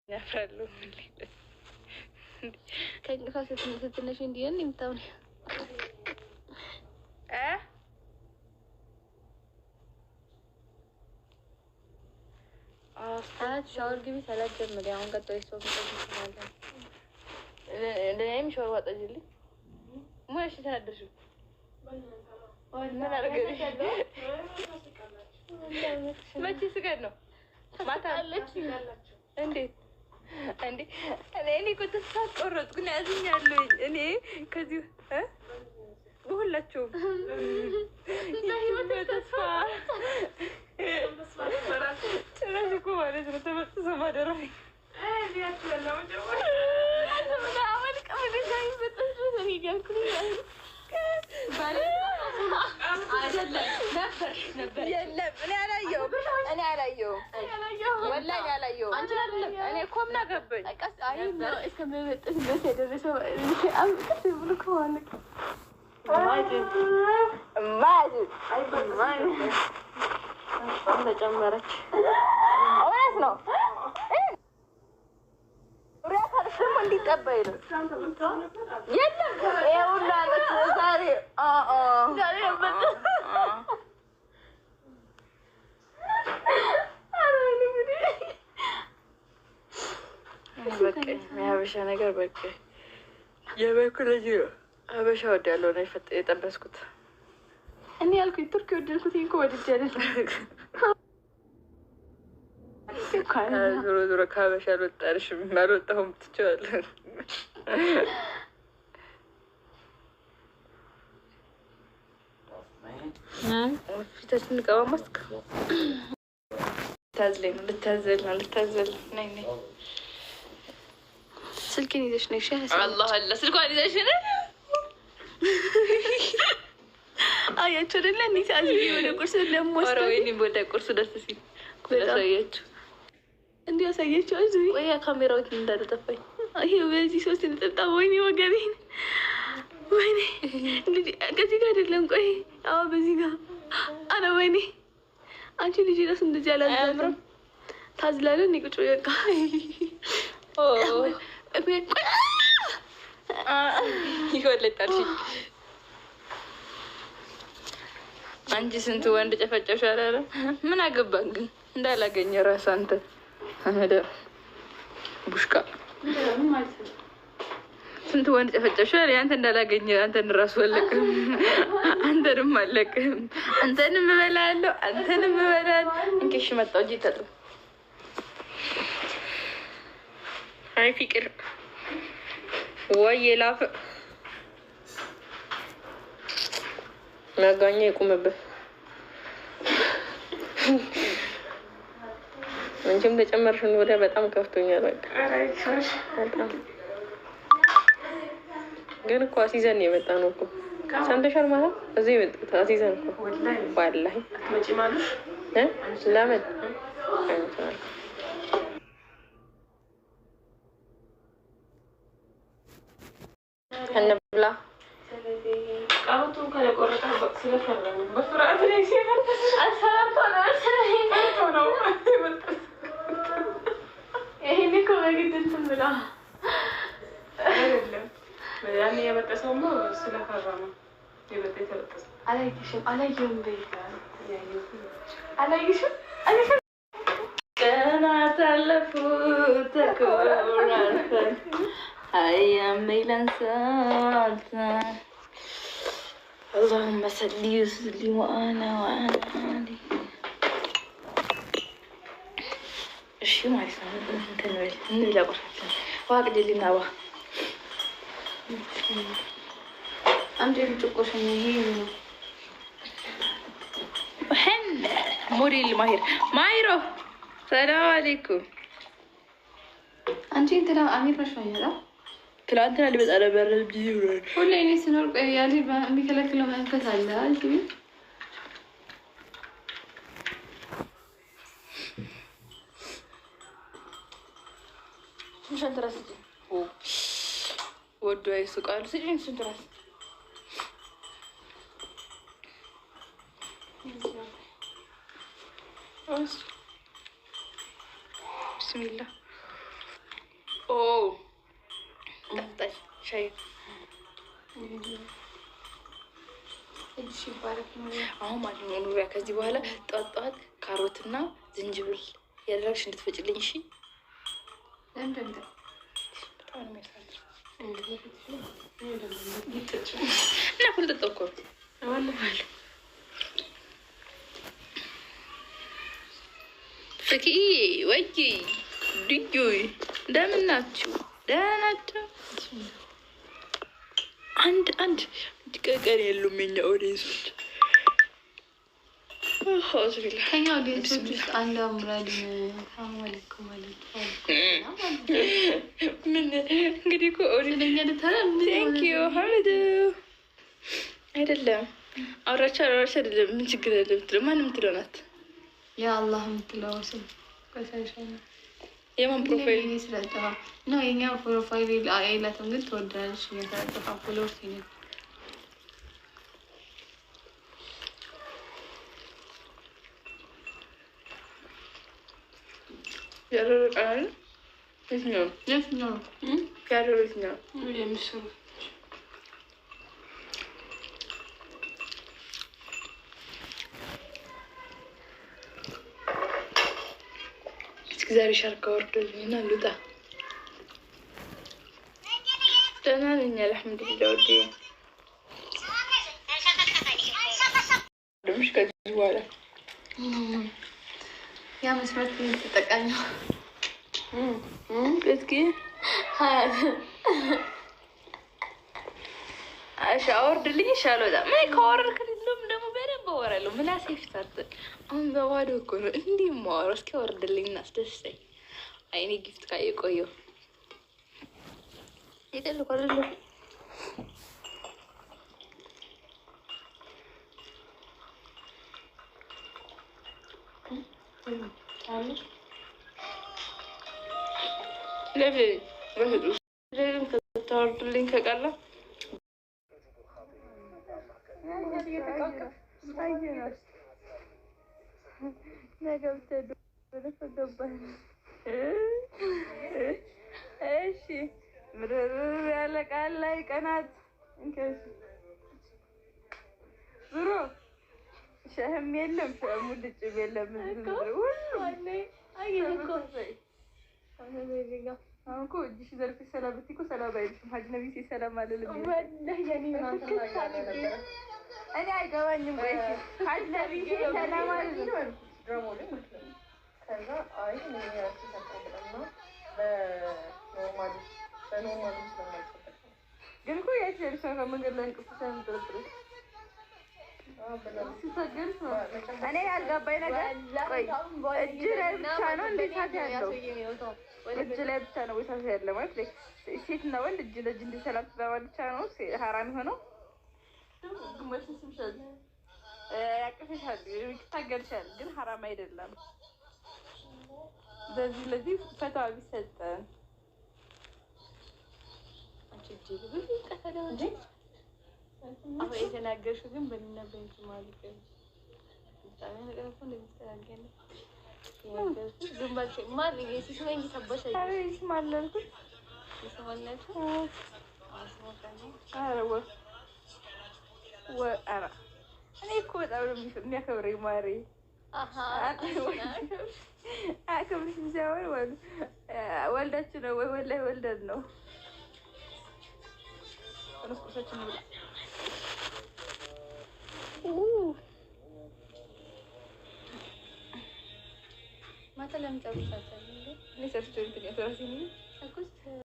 ያፍራሉ ከእንቅልፏ ስትነሽ እንዲህ ነው የምታውለው። ሻወር ግቢ ሰላት ጀምሪ። አሁን ቀጥሎ ይሶም ተሰማለ ለኔም ሻወር ዋጠጅልኝ ሙሽ ተናደርሽ ምን አረገሽ? መቼ ስገድ ነው ማታ አለች እንዴት እንዴ? እኔ እኮ ተስፋ ቆረጥኩ ነው ያዝኛለሁኝ። እኔ ከዚህ ሁላችሁም ተስፋ ጭራሽ እኮ ማለት ነው ተመጥሶ ማደራ ተጨመረች እውነት ነው። ሪያካልሽም እንዲጠበይ ነው የለም ይኸውልህ አመት ዛሬ በቃ የሀበሻ ነገር በቃ የበኩል ልጅ ነው። ሀበሻ ወዳለው ነው የጠበስኩት እኔ ያልኩኝ ቱርክ የወደድኩት እኮ ወድጄ አይደለም። ዞሮ ዞሮ ከሀበሻ አልወጣልሽም አልወጣሁም ትችዋለህ። ፊታችን ቀባ ማስክ ልታዝለኝ ነው ልታዘል ነይ ስልኬን ይዘሽ ነይ። አላህ አለ ስልኳን ይዘሽ ነይ። አያችሁ አይደለ እንዴት አዝቢ ወደ ቁርስ ለምወስድ ወይኔ ወደ ቁርስ ደስ ሲል አሳያችሁ እንዴ አሳያችሁ አዝቢ ወይ ካሜራው እንዳልጠፋኝ ይሄ በዚህ ሶስት ተጠጣ ወይኔ ወገቤን ወይኔ እንዴ ከዚህ ጋር አይደለም ቆይ አዎ በዚህ ጋር አረ ወይኔ አንቺ ልጅ ራስ እንደዚህ አላዛም ታዝላለ እንዴ ቁጭ በቃ ይወለጣልሽ አንቺ ስንት ወንድ ጨፈጨሽ አላለ ምን አገባን ግን እንዳላገኘ ራስ አንተ አመደር ቡሽካ ስንት ወንድ ጨፈጨሽ አለ አንተ እንዳላገኘ አንተን ራስ ወለቅም አንተንም አለቅም አንተንም እበላለሁ አንተንም እበላለሁ እንኪሽ መጣው እጂ ተጥሩ አይ ፍቅር ወይ ላፍ መጋኛ ይቁምብህ አንቺም ተጨመርሽን ወዲያ በጣም ከፍቶኛል። በቃ በጣም ግን እኮ አሲዘን የመጣ ነው እኮ ሰምተሻል ማለት እዚህ የመጣ አሲዘን እኮ ወላሂ አትመጪ ማሉሽ ለምን እንብላ ቃውቱ ከለቆረጣ ስለፈረሙ በፍራአት ላይ ሲፈር አሰራቶ ነው ይሄን እኮ በግድ እንትን ብላ አይደለም ያኔ የበጠሰውማ ስለፈረሙ የበጠ የተበጠሰ አላየሁም በይታ አላየሽም ቀናት አለፉ ተኮራርፈን أيام لنسات اللهم صل وسلم وأنا علي شو ما يسمى نكمل نبدأ قرصنا واحد اللي نبغى أمجد بتقوش هي وحن موري الماهر مايرو السلام عليكم أنتي أنت لا أمير مش فاهمة ትላንትና ሊመጣ ነበር እንጂ ሁሌ እኔ ስኖር ቆያለሁ የሚከለክለው መንፈስ አለ አይደል? ስንት ራስ ወዶ አይሱቃሉ ስንት ስንት ራስ بسم الله ጠጣች ሻይ አሁን ማለት ነው ኑሪያ። ከዚህ በኋላ ጠዋት ጠዋት ካሮትና ዝንጅብል ያደረግሽ እንድትፈጭልኝ እሺ። እና ኩልጠጣ እኮ ፍኪ ወይ ድዩ እንደምን ናችሁ? ደህና ናቸው። አንድ ቀን የሉም የኛ ኦዲየንሶች። ከኛ ኦዲየንሶች ውስጥ አንድ አምራል ምን እንግዲህ እኮ ሀሚድ አይደለም አውራቻ አይደለም። ምን ችግር አለ ብትለው ማንም የምትለው ናት። የአላህ የምትለው ስም የማን ፕሮፋይል ስለጠፋ ነው? የኛ ፕሮፋይል የላትም ግን ትወዳለች። ስለጠፋ ፎሎወርስ ይነት ያደረቃል። የትኛው ያደረግኛው የሚሰሩ ዛሬ ሻርካ ወርዶልኝና ልውጣ። ደህና ነኝ አልሐምዱሊላህ። ወደ ደምሽ ከዚህ በኋላ ያ መስመር ተጠቃሚ እስኪ አወርድልኝ ይሻላል። ምን ካወረድክልኝም ደግሞ በደንብ አወራለሁ። ምላሴ ይፍታል። አሁን በባዶ እኮ ነው እንዲህ የማወራው። እስኪ አወርድልኝ እና አስደስተኝ። አይኔ ጊፍት ካየ ቆየው ይጠልቁ አይደለ? ለምን ታወርድልኝ ከቀላ እሺ ምርር ያለ ቃል ላይ ቀናት ዙሮ ሸህም የለም ሸህሙ ልጭም የለም። አሁን እኮ እጅሽ ዘርፍ ሰላም ብትይ እኮ ሰላም አይልሽም። ሀጅ ነቢ ሰላም አልልም። እኔ አይገባኝም። ቆይ ሀጅ ነቢ ሰላም አልልም። ግን እኮ ያቺ ልጅ ከመንገድ ላይ እንቅልፍ ሳይምጥርጥር እኔ ያልገባኝ ነገር እጅ ላይ ብቻ ነው እንደ ሳት ያለው እጅ ላይ ብቻ ነው ወይ ሳት ያለ ማለት ሴትና ወንድ እጅ ለእጅ እንደ ሰላም ትባባል ብቻ ነው ሀራም የሆነው። ግማሽ ስምሻል ያቅፍሻል ይታገልሻል፣ ግን ሀራም አይደለም። በዚህ ለዚህ ፈታ ቢሰጠን አሁን የተናገርሽው ግን በእናትህ ማለት ነው። እኔ እኮ በጣም የሚያከብረኝ ማሬ አክብርሽ ሳይሆን ወልዳችሁ ነው ወይ ወላሂ ወልደን ነው ቁርሳችን ብላ ማታ ለምን ጠብሳታለህ? እኔ ሰርቼ